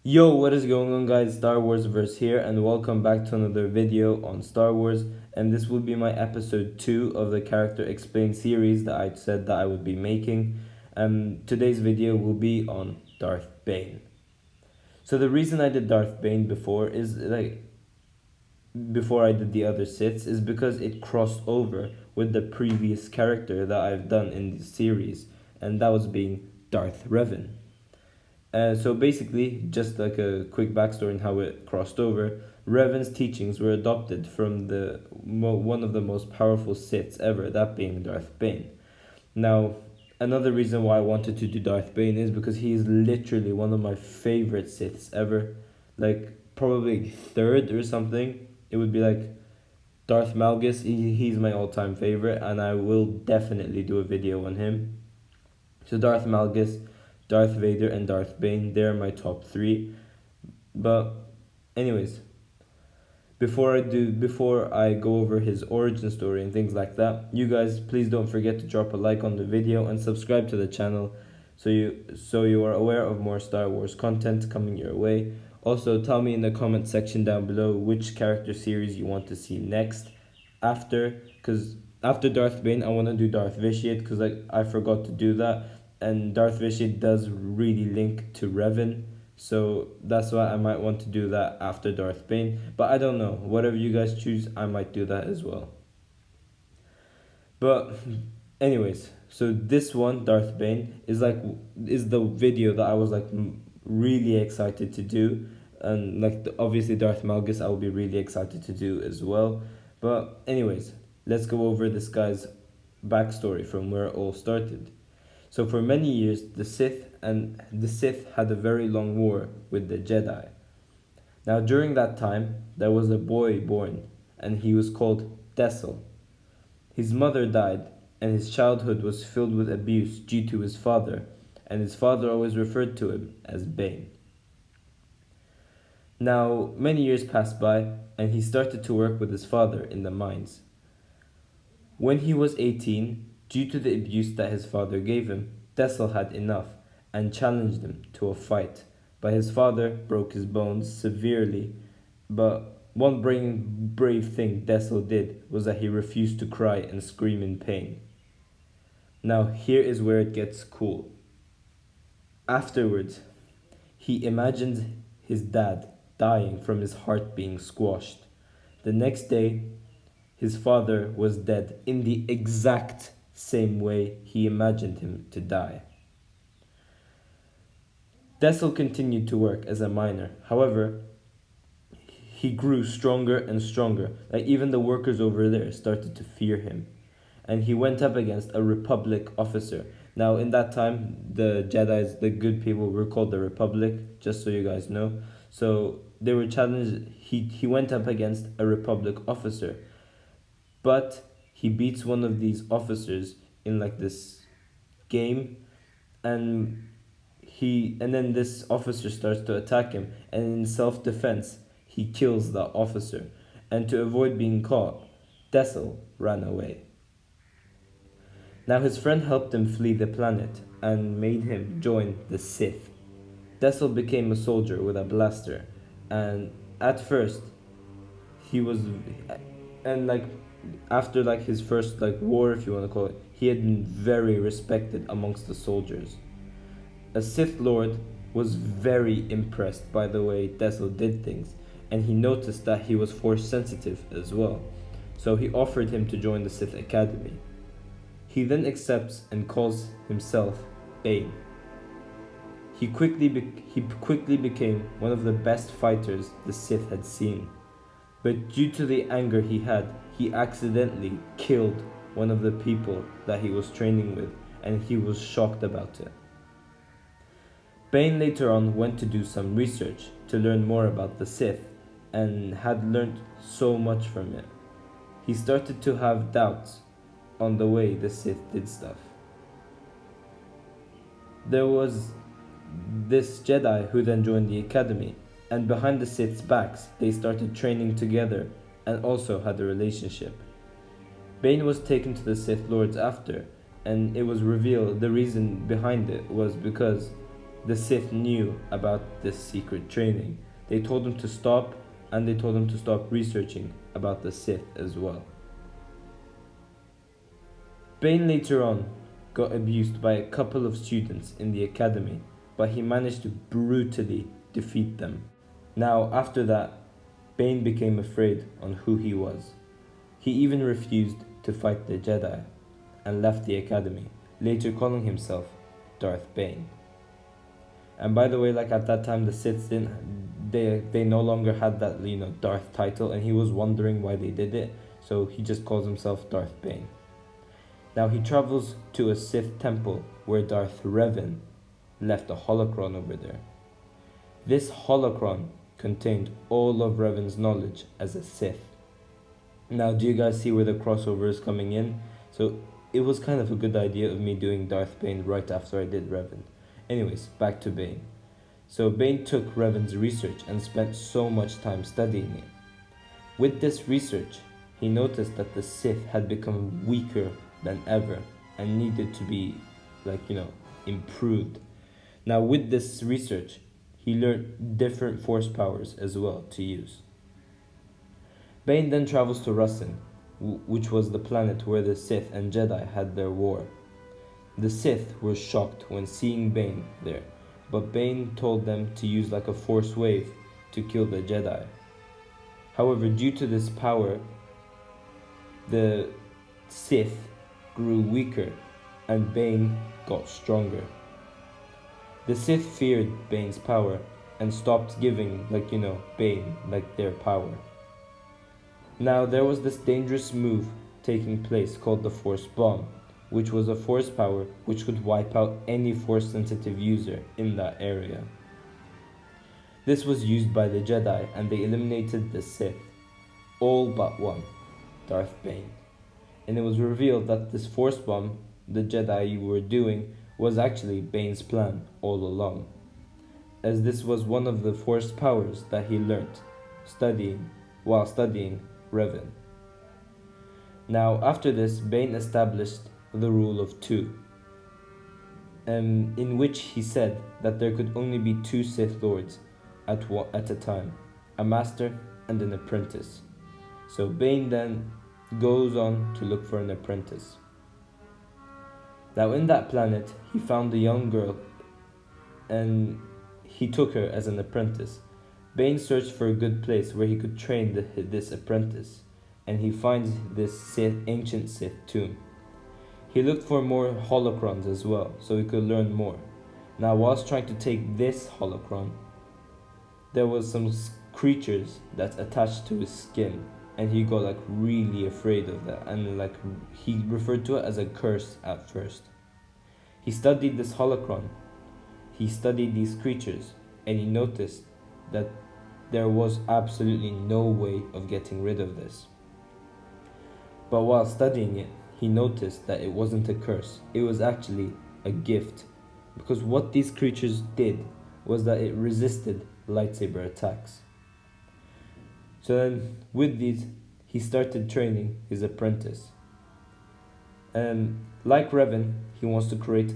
Yo, what is going on, guys? Star Wars Verse here, and welcome back to another video on Star Wars. And this will be my episode 2 of the Character Explained series that I said that I would be making. Today's video will be on Darth Bane. So the reason I did Darth Bane before I did the other Siths is because it crossed over with the previous character that I've done in the series, and that was being Darth Revan. So basically, just like a quick backstory on how it crossed over, Revan's teachings were adopted from one of the most powerful Siths ever, that being Darth Bane. Now, another reason why I wanted to do Darth Bane is because he is literally one of my favorite Siths ever. Like, probably third or something. It would be like Darth Malgus, he's my all-time favorite, and I will definitely do a video on him. So Darth Malgus, Darth Vader, and Darth Bane, they're my top 3. But anyways, before I go over his origin story and things like that, you guys please don't forget to drop a like on the video and subscribe to the channel so you are aware of more Star Wars content coming your way. Also, tell me in the comment section down below which character series you want to see next because after Darth Bane I want to do Darth Vitiate, because I forgot to do that, and Darth Vitiate does really link to Revan, so that's why I might want to do that after Darth Bane. But I don't know, whatever you guys choose, I might do that as well. But anyways, so this one, Darth Bane, is the video that I was really excited to do, and obviously Darth Malgus I will be really excited to do as well. But anyways, let's go over this guy's backstory from where it all started. So for many years, the Sith had a very long war with the Jedi. Now during that time, there was a boy born, and he was called Dessel. His mother died, and his childhood was filled with abuse due to his father, and his father always referred to him as Bane. Now, many years passed by, and he started to work with his father in the mines. When he was 18, due to the abuse that his father gave him, dessel had enough and challenged him to a fight, but his father broke his bones severely. But one brave thing dessel did was that he refused to cry and scream in pain. Now here is where it gets cool. Afterwards, he imagined his dad dying from his heart being squashed. The next day, his father was dead in the exact same way he imagined him to die. Dessel continued to work as a miner. However, he grew stronger and stronger. Even the workers over there started to fear him. And he went up against a Republic officer. Now, in that time, the Jedis, the good people, were called the Republic, just so you guys know. So they were challenged. He went up against a Republic officer. But he beats one of these officers in this game, and then this officer starts to attack him, and in self-defense he kills that officer, and to avoid being caught, Dessel ran away. Now his friend helped him flee the planet and made him join the Sith. Dessel became a soldier with a blaster, and at first he was after his first war, if you want to call it, he had been very respected amongst the soldiers. A Sith Lord was very impressed by the way Dessel did things, and he noticed that he was force sensitive as well, so he offered him to join the Sith Academy. He then accepts and calls himself Bane. He quickly became one of the best fighters the Sith had seen, but due to the anger he had, he accidentally killed one of the people that he was training with, and he was shocked about it. Bane later on went to do some research to learn more about the Sith, and had learned so much from it. He started to have doubts on the way the Sith did stuff. There was this Jedi who then joined the Academy, and behind the Sith's backs, they started training together and also had a relationship. Bane was taken to the Sith Lords after, and it was revealed the reason behind it was because the Sith knew about this secret training. They told him to stop, and they told him to stop researching about the Sith as well. Bane later on got abused by a couple of students in the academy, but he managed to brutally defeat them. Now, after that, Bane became afraid on who he was. He even refused to fight the Jedi and left the academy, later calling himself Darth Bane. And by the way, like at that time, the Siths they no longer had that Darth title, and he was wondering why they did it, so he just calls himself Darth Bane. Now he travels to a Sith temple where Darth Revan left a holocron over there. This holocron contained all of Revan's knowledge as a Sith. Now, do you guys see where the crossover is coming in? So it was kind of a good idea of me doing Darth Bane right after I did Revan. Anyways, back to Bane. So Bane took Revan's research and spent so much time studying it. With this research, he noticed that the Sith had become weaker than ever and needed to be improved. Now with this research, he learned different force powers as well to use. Bane then travels to Rusin, which was the planet where the Sith and Jedi had their war. The Sith were shocked when seeing Bane there, but Bane told them to use like a force wave to kill the Jedi. However, due to this power, the Sith grew weaker and Bane got stronger. The Sith feared Bane's power and stopped giving Bane their power. Now there was this dangerous move taking place called the Force Bomb, which was a force power which could wipe out any force sensitive user in that area. This was used by the Jedi and they eliminated the Sith, all but one, Darth Bane. And it was revealed that this force bomb the Jedi were doing was actually Bane's plan all along, as this was one of the force powers that he learnt while studying Revan. Now after this, Bane established the rule of two, in which he said that there could only be two Sith Lords at a time, a master and an apprentice. So Bane then goes on to look for an apprentice. Now in that planet, he found a young girl and he took her as an apprentice. Bane searched for a good place where he could train this apprentice, and he finds this ancient Sith tomb. He looked for more holocrons as well, so he could learn more. Now whilst trying to take this holocron, there was some creatures that attached to his skin, and he got really afraid of that, and he referred to it as a curse at first. He studied this holocron, he studied these creatures, and he noticed that there was absolutely no way of getting rid of this. But while studying it, he noticed that it wasn't a curse, it was actually a gift, because what these creatures did was that it resisted lightsaber attacks. So then, with these, he started training his apprentice. And like Revan, he wants to create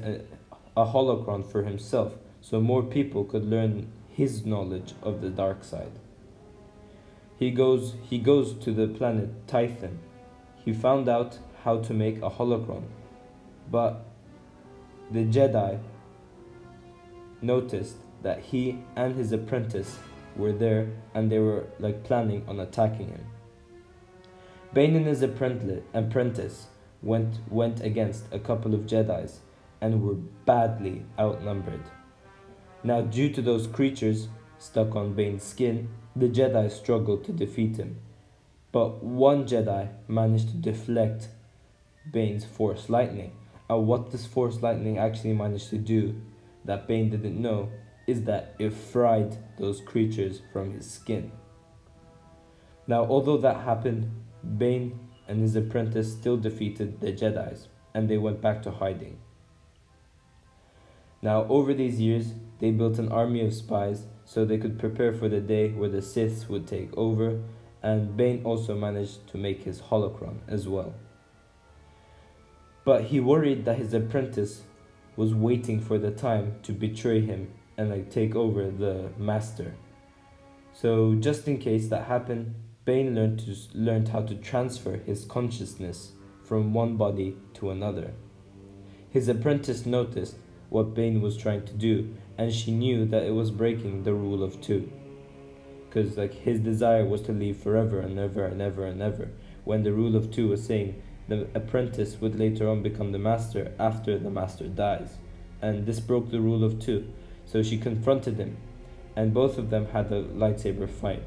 a holocron for himself, so more people could learn his knowledge of the dark side. He goes to the planet Tython. He found out how to make a holocron, but the Jedi noticed that he and his apprentice were there and they were planning on attacking him. Bane and his apprentice went against a couple of Jedis and were badly outnumbered. Now due to those creatures stuck on Bane's skin, the Jedi struggled to defeat him. But one Jedi managed to deflect Bane's Force Lightning. And what this Force Lightning actually managed to do that Bane didn't know is that it fried those creatures from his skin. Now although that happened, Bane and his apprentice still defeated the Jedis and they went back to hiding. Now over these years, they built an army of spies so they could prepare for the day where the Siths would take over, and Bane also managed to make his holocron as well. But he worried that his apprentice was waiting for the time to betray him and like take over the master. So just in case that happened, Bane learned how to transfer his consciousness from one body to another. His apprentice noticed what Bane was trying to do, and she knew that it was breaking the rule of two. Because like his desire was to live forever and ever and ever and ever, when the rule of two was saying the apprentice would later on become the master after the master dies. And this broke the rule of two. So she confronted him, and both of them had a lightsaber fight.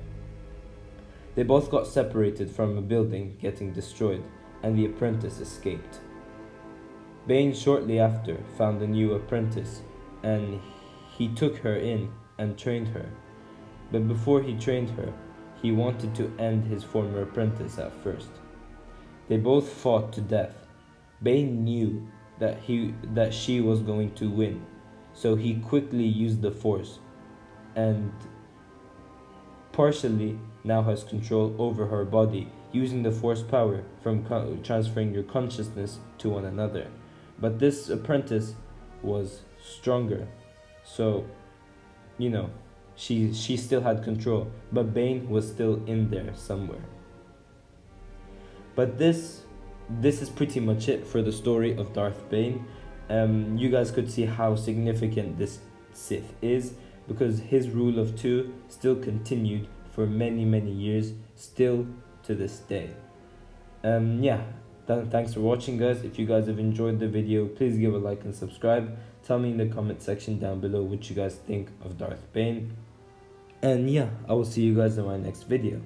They both got separated from a building getting destroyed, and the apprentice escaped. Bane shortly after found a new apprentice, and he took her in and trained her. But before he trained her, he wanted to end his former apprentice at first. They both fought to death. Bane knew that she was going to win, so he quickly used the Force, and partially now has control over her body, using the Force power from transferring your consciousness to one another. But this apprentice was stronger, so she still had control, but Bane was still in there somewhere. But this is pretty much it for the story of Darth Bane. You guys could see how significant this Sith is, because his rule of two still continued for many years, still to this day. Thanks for watching, guys. If you guys have enjoyed the video, please give a like and subscribe. Tell me in the comment section down below what you guys think of Darth Bane. And yeah, I will see you guys in my next video.